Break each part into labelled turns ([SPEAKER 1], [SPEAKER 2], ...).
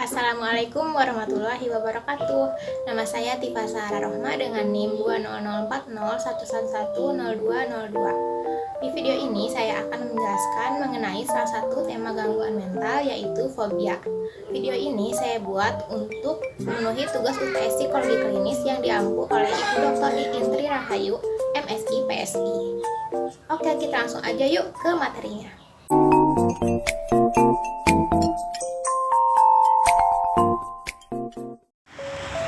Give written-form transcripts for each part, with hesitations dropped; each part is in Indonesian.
[SPEAKER 1] Assalamualaikum warahmatullahi wabarakatuh. Nama saya Tifa Sahara Rohma dengan NIM 2004011110202. Di video ini saya akan menjelaskan mengenai salah satu tema gangguan mental, yaitu fobia. Video ini saya buat untuk memenuhi tugas UTS Psikologi Klinis yang diampu oleh Ibu Dr. Intri Rahayu, MSI PSI. Oke, kita langsung aja yuk ke materinya.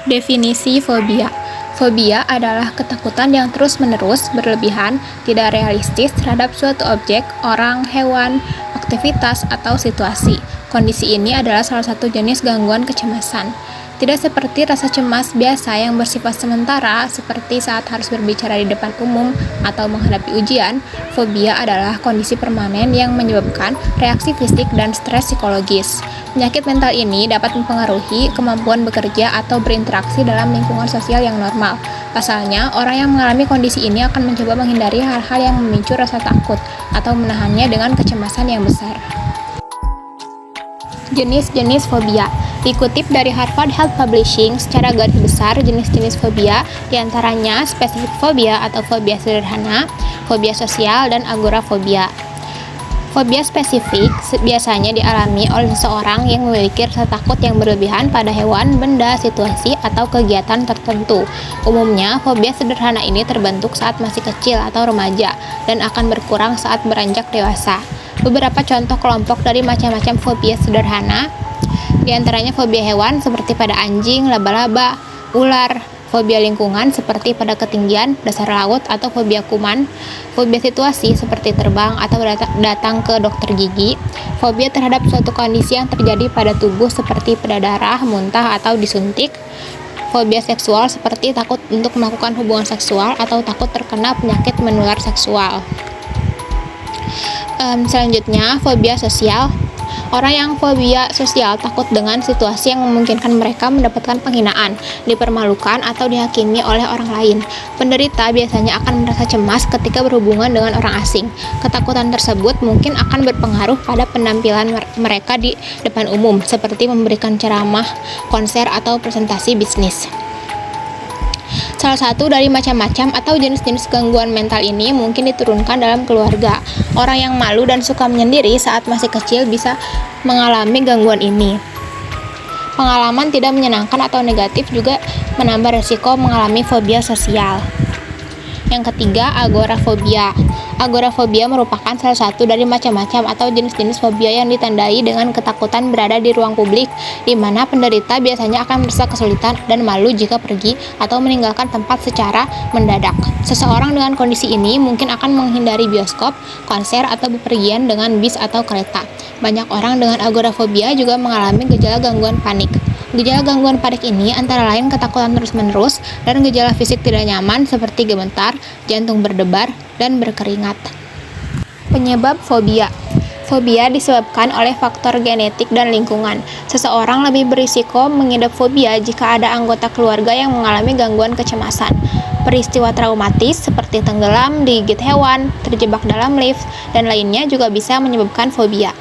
[SPEAKER 1] Definisi fobia. Fobia adalah ketakutan yang terus-menerus, berlebihan, tidak realistis terhadap suatu objek, orang, hewan, aktivitas, atau situasi. Kondisi ini adalah salah satu jenis gangguan kecemasan. Tidak seperti rasa cemas biasa yang bersifat sementara, seperti saat harus berbicara di depan umum atau menghadapi ujian. Fobia adalah kondisi permanen yang menyebabkan reaksi fisik dan stres psikologis. Penyakit mental ini dapat mempengaruhi kemampuan bekerja atau berinteraksi dalam lingkungan sosial yang normal. Pasalnya, orang yang mengalami kondisi ini akan mencoba menghindari hal-hal yang memicu rasa takut atau menahannya dengan kecemasan yang besar. Jenis-jenis fobia. Dikutip dari Harvard Health Publishing, secara garis besar jenis-jenis fobia diantaranya spesifik fobia atau fobia sederhana, fobia sosial, dan agorafobia. Fobia spesifik biasanya dialami oleh seseorang yang memiliki rasa takut yang berlebihan pada hewan, benda, situasi, atau kegiatan tertentu. Umumnya, fobia sederhana ini terbentuk saat masih kecil atau remaja dan akan berkurang saat beranjak dewasa. Beberapa contoh kelompok dari macam-macam fobia sederhana, diantaranya fobia hewan seperti pada anjing, laba-laba, ular, fobia lingkungan seperti pada ketinggian, dasar laut, atau fobia kuman, fobia situasi seperti terbang atau datang ke dokter gigi, fobia terhadap suatu kondisi yang terjadi pada tubuh seperti pada darah, muntah, atau disuntik, fobia seksual seperti takut untuk melakukan hubungan seksual atau takut terkena penyakit menular seksual. Selanjutnya, fobia sosial. Orang yang fobia sosial takut dengan situasi yang memungkinkan mereka mendapatkan penghinaan, dipermalukan, atau dihakimi oleh orang lain. Penderita biasanya akan merasa cemas ketika berhubungan dengan orang asing. Ketakutan tersebut mungkin akan berpengaruh pada penampilan mereka di depan umum, seperti memberikan ceramah, konser, atau presentasi bisnis. Salah satu dari macam-macam atau jenis-jenis gangguan mental ini mungkin diturunkan dalam keluarga. Orang yang malu dan suka menyendiri saat masih kecil bisa mengalami gangguan ini. Pengalaman tidak menyenangkan atau negatif juga menambah resiko mengalami fobia sosial. Yang ketiga, agorafobia. Agorafobia merupakan salah satu dari macam-macam atau jenis-jenis fobia yang ditandai dengan ketakutan berada di ruang publik, di mana penderita biasanya akan merasa kesulitan dan malu jika pergi atau meninggalkan tempat secara mendadak. Seseorang dengan kondisi ini mungkin akan menghindari bioskop, konser, atau bepergian dengan bis atau kereta. Banyak orang dengan agorafobia juga mengalami gejala gangguan panik. Gejala gangguan panik ini antara lain ketakutan terus-menerus dan gejala fisik tidak nyaman seperti gemetar, jantung berdebar, dan berkeringat. Penyebab fobia. Fobia disebabkan oleh faktor genetik dan lingkungan. Seseorang lebih berisiko mengidap fobia jika ada anggota keluarga yang mengalami gangguan kecemasan. Peristiwa traumatis seperti tenggelam, digigit hewan, terjebak dalam lift, dan lainnya juga bisa menyebabkan fobia.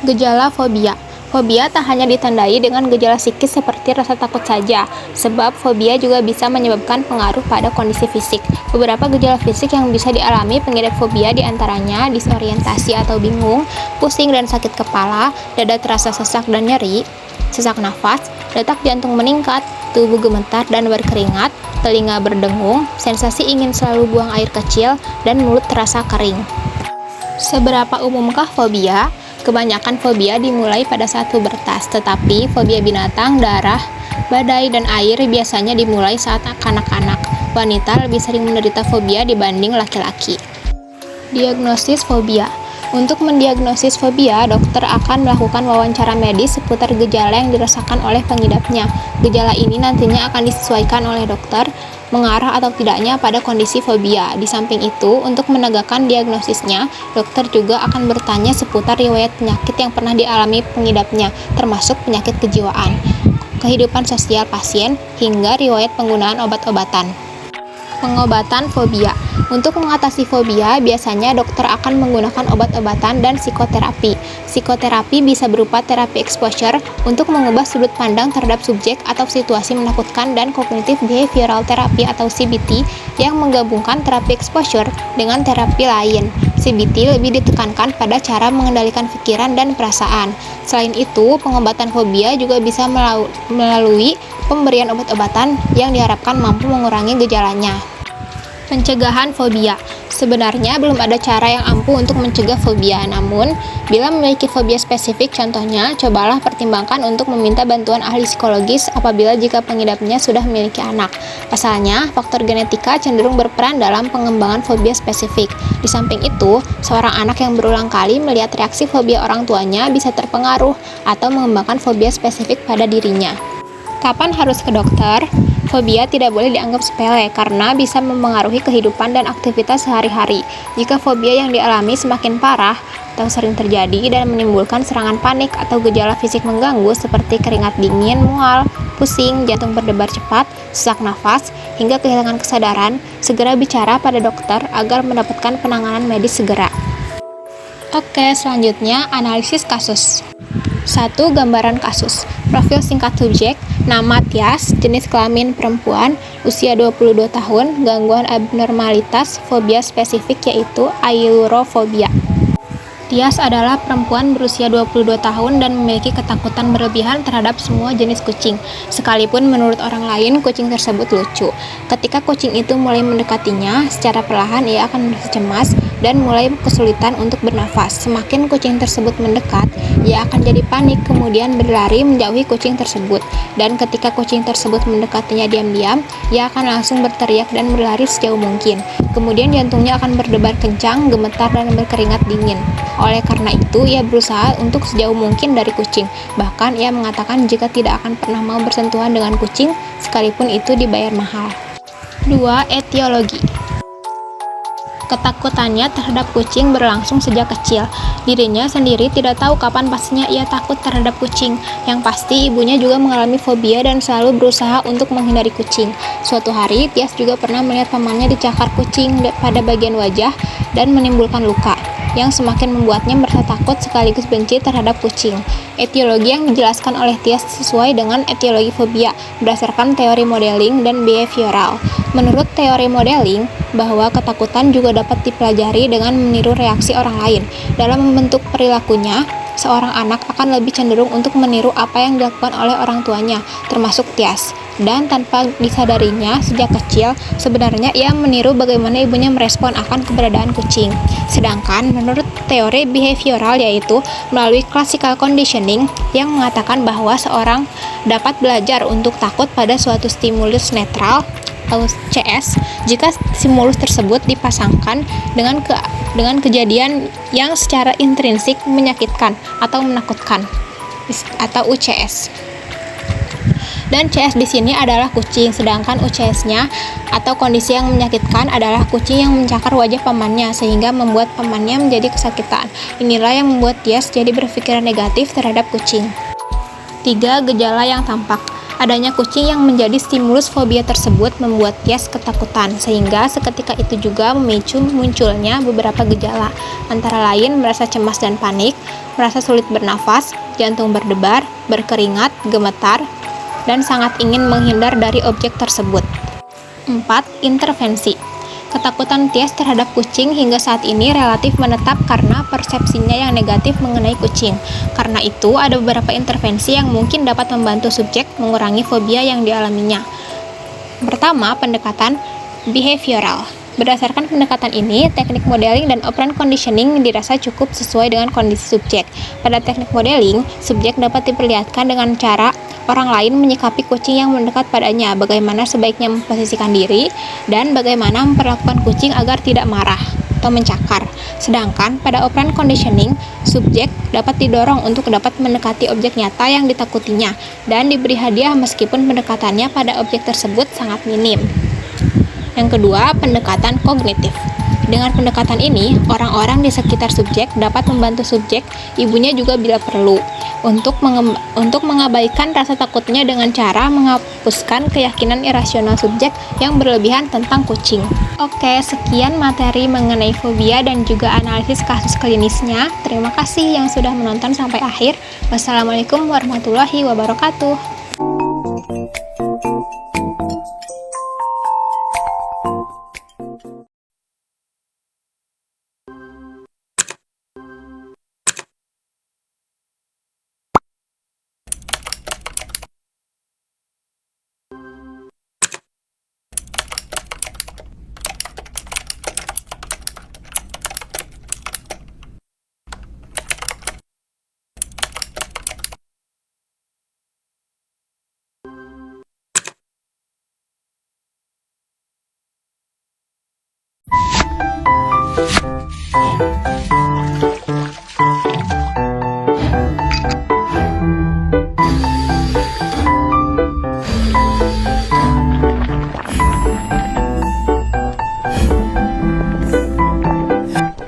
[SPEAKER 1] Gejala fobia. Fobia tak hanya ditandai dengan gejala psikis seperti rasa takut saja, sebab fobia juga bisa menyebabkan pengaruh pada kondisi fisik. Beberapa gejala fisik yang bisa dialami pengidap fobia diantaranya disorientasi atau bingung, pusing dan sakit kepala, dada terasa sesak dan nyeri, sesak nafas, detak jantung meningkat, tubuh gemetar dan berkeringat, telinga berdengung, sensasi ingin selalu buang air kecil, dan mulut terasa kering. Seberapa umumkah fobia? Kebanyakan fobia dimulai pada saat pubertas, tetapi fobia binatang, darah, badai, dan air biasanya dimulai saat kanak-kanak. Wanita lebih sering menderita fobia dibanding laki-laki. Diagnosis fobia. Untuk mendiagnosis fobia, dokter akan melakukan wawancara medis seputar gejala yang dirasakan oleh pengidapnya. Gejala ini nantinya akan disesuaikan oleh dokter, mengarah atau tidaknya pada kondisi fobia. Di samping itu, untuk menegakkan diagnosisnya, dokter juga akan bertanya seputar riwayat penyakit yang pernah dialami pengidapnya, termasuk penyakit kejiwaan, kehidupan sosial pasien, hingga riwayat penggunaan obat-obatan. Pengobatan fobia. Untuk mengatasi fobia, biasanya dokter akan menggunakan obat-obatan dan psikoterapi. Psikoterapi bisa berupa terapi exposure untuk mengubah sudut pandang terhadap subjek atau situasi menakutkan, dan cognitive behavioral therapy atau CBT yang menggabungkan terapi exposure dengan terapi lain. CBT lebih ditekankan pada cara mengendalikan pikiran dan perasaan. Selain itu, pengobatan fobia juga bisa melalui pemberian obat-obatan yang diharapkan mampu mengurangi gejalanya. Pencegahan fobia. Sebenarnya belum ada cara yang ampuh untuk mencegah fobia, namun bila memiliki fobia spesifik, contohnya, cobalah pertimbangkan untuk meminta bantuan ahli psikologis apabila jika pengidapnya sudah memiliki anak. Pasalnya, faktor genetika cenderung berperan dalam pengembangan fobia spesifik. Di samping itu, seorang anak yang berulang kali melihat reaksi fobia orang tuanya bisa terpengaruh atau mengembangkan fobia spesifik pada dirinya. Kapan harus ke dokter? Fobia tidak boleh dianggap sepele karena bisa mempengaruhi kehidupan dan aktivitas sehari-hari. Jika fobia yang dialami semakin parah atau sering terjadi dan menimbulkan serangan panik atau gejala fisik mengganggu seperti keringat dingin, mual, pusing, jantung berdebar cepat, sesak nafas, hingga kehilangan kesadaran, segera bicara pada dokter agar mendapatkan penanganan medis segera. Oke, selanjutnya analisis kasus. 1. Gambaran kasus. Profil singkat subjek, nama Tias, jenis kelamin perempuan, usia 22 tahun, gangguan abnormalitas, fobia spesifik yaitu aeurofobia. Tias adalah perempuan berusia 22 tahun dan memiliki ketakutan berlebihan terhadap semua jenis kucing. Sekalipun menurut orang lain kucing tersebut lucu. Ketika kucing itu mulai mendekatinya, secara perlahan ia akan merasa cemas dan mulai kesulitan untuk bernafas. Semakin kucing tersebut mendekat, ia akan jadi panik kemudian berlari menjauhi kucing tersebut. Dan ketika kucing tersebut mendekatinya diam-diam, ia akan langsung berteriak dan berlari sejauh mungkin. Kemudian jantungnya akan berdebar kencang, gemetar, dan berkeringat dingin. Oleh karena itu, ia berusaha untuk sejauh mungkin dari kucing. Bahkan ia mengatakan jika tidak akan pernah mau bersentuhan dengan kucing, sekalipun itu dibayar mahal. 2. Etiologi. Ketakutannya terhadap kucing berlangsung sejak kecil. Dirinya sendiri tidak tahu kapan pastinya ia takut terhadap kucing. Yang pasti ibunya juga mengalami fobia dan selalu berusaha untuk menghindari kucing. Suatu hari, Tias juga pernah melihat pamannya dicakar kucing pada bagian wajah dan menimbulkan luka, yang semakin membuatnya merasa takut sekaligus benci terhadap kucing. Etiologi yang dijelaskan oleh Tias sesuai dengan etiologi fobia berdasarkan teori modeling dan behavioral. Menurut teori modeling, bahwa ketakutan juga dapat dipelajari dengan meniru reaksi orang lain. Dalam membentuk perilakunya, seorang anak akan lebih cenderung untuk meniru apa yang dilakukan oleh orang tuanya, termasuk Tias. Dan tanpa disadarinya sejak kecil, sebenarnya ia meniru bagaimana ibunya merespon akan keberadaan kucing. Sedangkan menurut teori behavioral, yaitu melalui classical conditioning yang mengatakan bahwa seorang dapat belajar untuk takut pada suatu stimulus netral atau CS jika stimulus tersebut dipasangkan dengan kejadian yang secara intrinsik menyakitkan atau menakutkan atau UCS. Dan CS di sini adalah kucing, sedangkan UCS-nya atau kondisi yang menyakitkan adalah kucing yang mencakar wajah pamannya sehingga membuat pamannya menjadi kesakitan. Inilah yang membuat Tias jadi berpikiran negatif terhadap kucing. 3. Gejala yang tampak. Adanya kucing yang menjadi stimulus fobia tersebut membuat Tias ketakutan, sehingga seketika itu juga memicu munculnya beberapa gejala, antara lain merasa cemas dan panik, merasa sulit bernafas, jantung berdebar, berkeringat, gemetar, dan sangat ingin menghindar dari objek tersebut. 4. Intervensi. Ketakutan Tias terhadap kucing hingga saat ini relatif menetap karena persepsinya yang negatif mengenai kucing. Karena itu, ada beberapa intervensi yang mungkin dapat membantu subjek mengurangi fobia yang dialaminya. Pertama, pendekatan behavioral. Berdasarkan pendekatan ini, teknik modeling dan operant conditioning dirasa cukup sesuai dengan kondisi subjek. Pada teknik modeling, subjek dapat diperlihatkan dengan cara orang lain menyikapi kucing yang mendekat padanya, bagaimana sebaiknya memposisikan diri, dan bagaimana memperlakukan kucing agar tidak marah atau mencakar. Sedangkan pada operant conditioning, subjek dapat didorong untuk dapat mendekati objek nyata yang ditakutinya dan diberi hadiah meskipun pendekatannya pada objek tersebut sangat minim. Yang kedua, pendekatan kognitif. Dengan pendekatan ini, orang-orang di sekitar subjek dapat membantu subjek, ibunya juga bila perlu, untuk mengabaikan rasa takutnya dengan cara menghapuskan keyakinan irasional subjek yang berlebihan tentang kucing. Oke, sekian materi mengenai fobia dan juga analisis kasus klinisnya. Terima kasih yang sudah menonton sampai akhir. Wassalamualaikum warahmatullahi wabarakatuh.